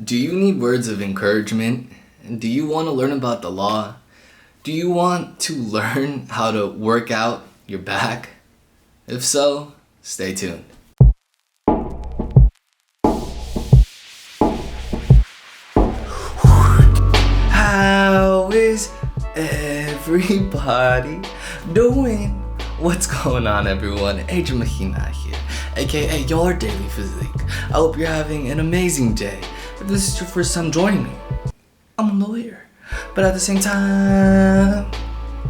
Do you need words of encouragement? Do you want to learn about the law? Do you want to learn how to work out your back? If so, stay tuned. How is everybody doing? What's going on, everyone? 𝐋𝐄𝐆𝐀𝐋 here, aka your daily physique. I hope you're having an amazing day. If this is your first time joining me, I'm a lawyer, but at the same time,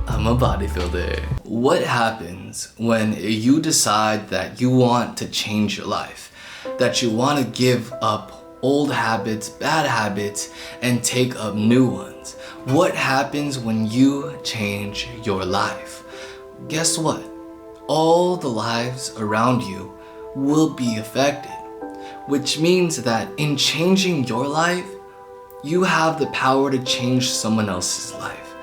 I'm a bodybuilder. What happens when you decide that you want to change your life? That you want to give up old habits, bad habits, and take up new ones? What happens when you change your life? Guess what? All the lives around you will be affected, which means that in changing your life, you have the power to change someone else's life.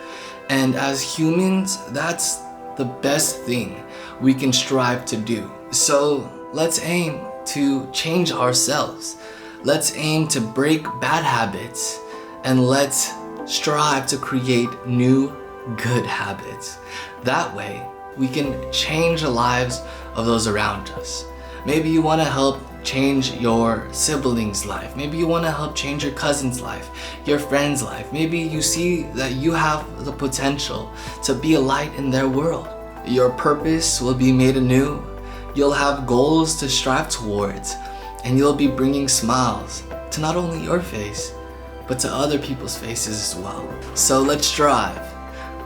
And as humans, that's the best thing we can strive to do. So let's aim to change ourselves. Let's aim to break bad habits, and let's strive to create new good habits. That way, we can change the lives of those around us. Maybe you want to help change your sibling's life. Maybe you want to help change your cousin's life, your friend's life. Maybe you see that you have the potential to be a light in their world. Your purpose will be made anew. You'll have goals to strive towards, and you'll be bringing smiles to not only your face, but to other people's faces as well. So let's strive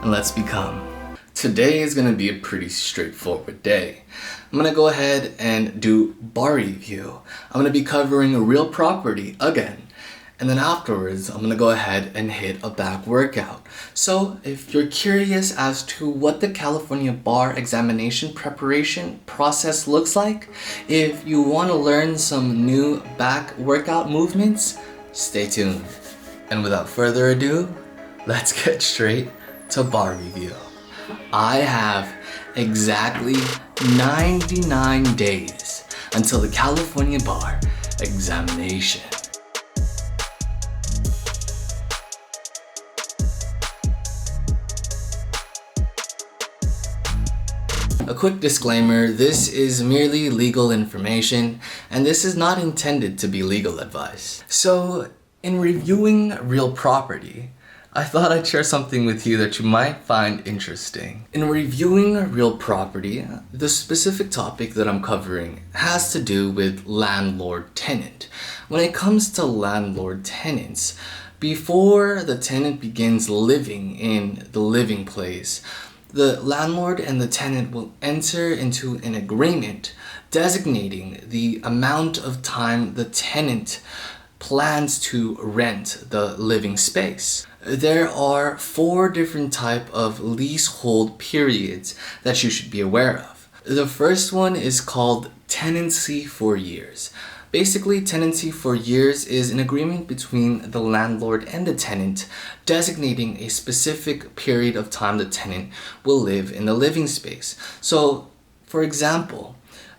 and let's become. Today is going to be a pretty straightforward day. I'm going to go ahead and do bar review. I'm going to be covering a real property again. And then afterwards, I'm going to go ahead and hit a back workout. So if you're curious as to what the California bar examination preparation process looks like, if you want to learn some new back workout movements, stay tuned. And without further ado, let's get straight to bar review. I have exactly 99 days until the California bar examination. A quick disclaimer, this is merely legal information, and this is not intended to be legal advice. So, in reviewing real property, I thought I'd share something with you that you might find interesting. In reviewing real property, the specific topic that I'm covering has to do with landlord-tenant. When it comes to landlord-tenants, before the tenant begins living in the living place, the landlord and the tenant will enter into an agreement designating the amount of time the tenant plans to rent the living space. There are 4 different types of leasehold periods that you should be aware of. The first one is called tenancy for years. Basically, tenancy for years is an agreement between the landlord and the tenant designating a specific period of time the tenant will live in the living space. So, for example,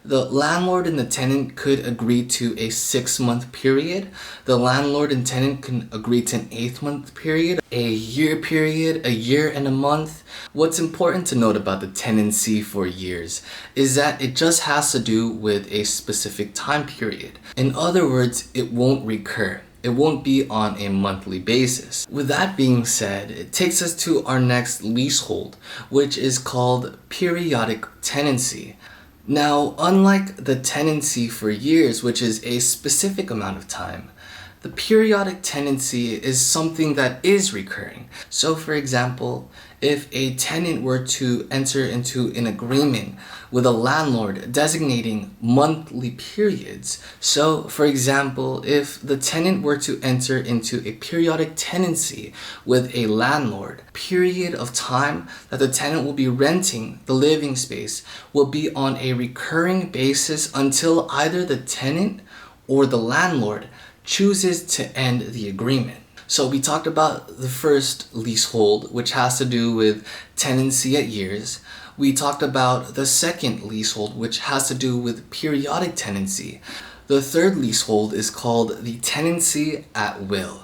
the landlord and the tenant could agree to a 6-month period. The landlord and tenant can agree to an 8-month period, a year period, a year and a month. What's important to note about the tenancy for years is that it just has to do with a specific time period. In other words, it won't recur. It won't be on a monthly basis. With that being said, it takes us to our next leasehold, which is called periodic tenancy. Now, unlike the tenancy for years, which is a specific amount of time, the periodic tenancy is something that is recurring. So, for example, if a tenant were to enter into an agreement with a landlord designating monthly periods, so for example, if the tenant were to enter into a periodic tenancy with a landlord, period of time that the tenant will be renting the living space will be on a recurring basis until either the tenant or the landlord chooses to end the agreement. So we talked about the first leasehold, which has to do with tenancy at years. We talked about the second leasehold, which has to do with periodic tenancy. The third leasehold is called the tenancy at will.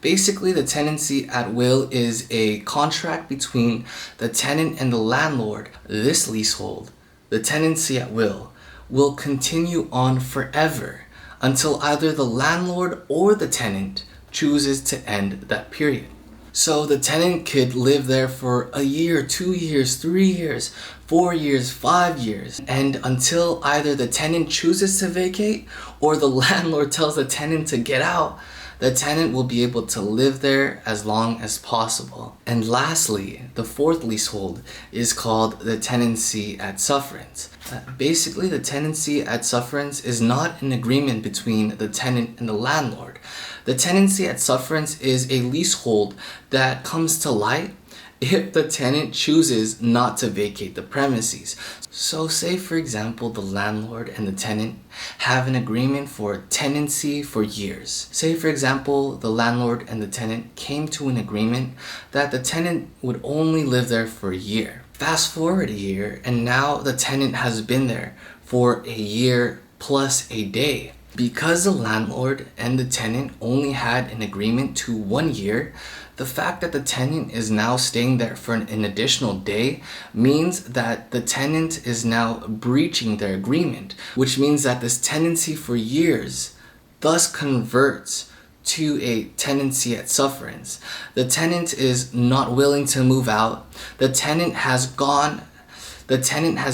Basically, the tenancy at will is a contract between the tenant and the landlord. This leasehold, the tenancy at will continue on forever until either the landlord or the tenant chooses to end that period. So the tenant could live there for a year, 2 years, 3 years, 4 years, 5 years, and until either the tenant chooses to vacate or the landlord tells the tenant to get out, the tenant will be able to live there as long as possible. And lastly, the fourth leasehold is called the tenancy at sufferance. Basically, the tenancy at sufferance is not an agreement between the tenant and the landlord. The tenancy at sufferance is a leasehold that comes to light if the tenant chooses not to vacate the premises. So say for example the landlord and the tenant have an agreement for tenancy for years. Say for example the landlord and the tenant came to an agreement that the tenant would only live there for a year. Fast forward a year and now the tenant has been there for a year plus a day. Because the landlord and the tenant only had an agreement to 1 year, the fact that the tenant is now staying there for an additional day means that the tenant is now breaching their agreement, which means that this tenancy for years thus converts to a tenancy at sufferance. The tenant is not willing to move out. The tenant has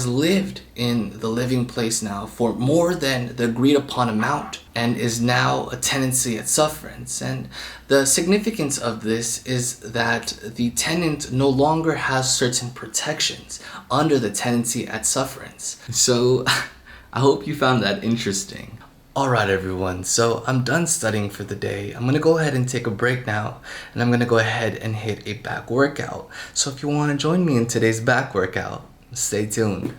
lived in the living place now for more than the agreed upon amount and is now a tenancy at sufferance. And the significance of this is that the tenant no longer has certain protections under the tenancy at sufferance. So I hope you found that interesting. Alright everyone, so I'm done studying for the day. I'm gonna go ahead and take a break now, and I'm gonna go ahead and hit a back workout. So if you want to join me in today's back workout, stay tuned.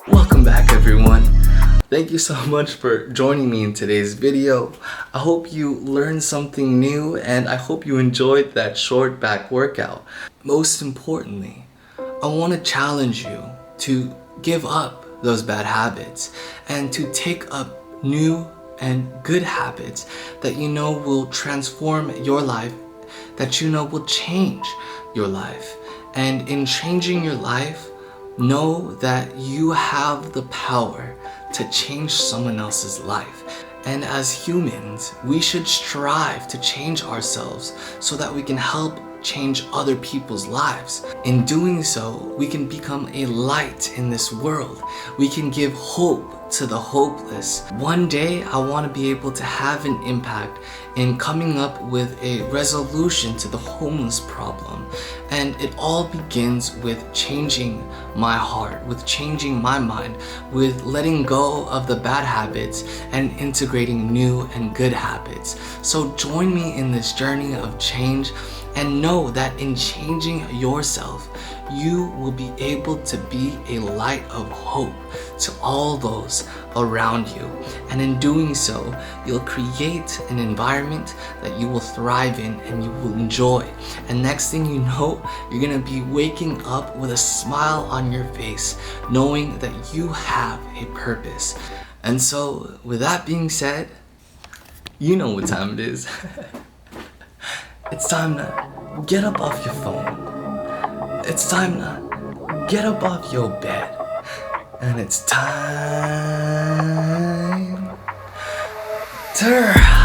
Welcome back everyone. Thank you so much for joining me in today's video. I hope you learned something new and I hope you enjoyed that short back workout. Most importantly, I want to challenge you to give up those bad habits and to take up new and good habits that you know will transform your life, that you know will change your life. And in changing your life, know that you have the power to change someone else's life. And as humans, we should strive to change ourselves so that we can help change other people's lives. In doing so, we can become a light in this world. We can give hope to the hopeless. One day, I want to be able to have an impact in coming up with a resolution to the homeless problem. And it all begins with changing my heart, with changing my mind, with letting go of the bad habits and integrating new and good habits. So join me in this journey of change And know that in changing yourself, you will be able to be a light of hope to all those around you. And in doing so, you'll create an environment that you will thrive in and you will enjoy. And next thing you know, you're gonna be waking up with a smile on your face, knowing that you have a purpose. And so, with that being said, you know what time it is. It's time to get up off your phone. It's time to get up off your bed. And it's time to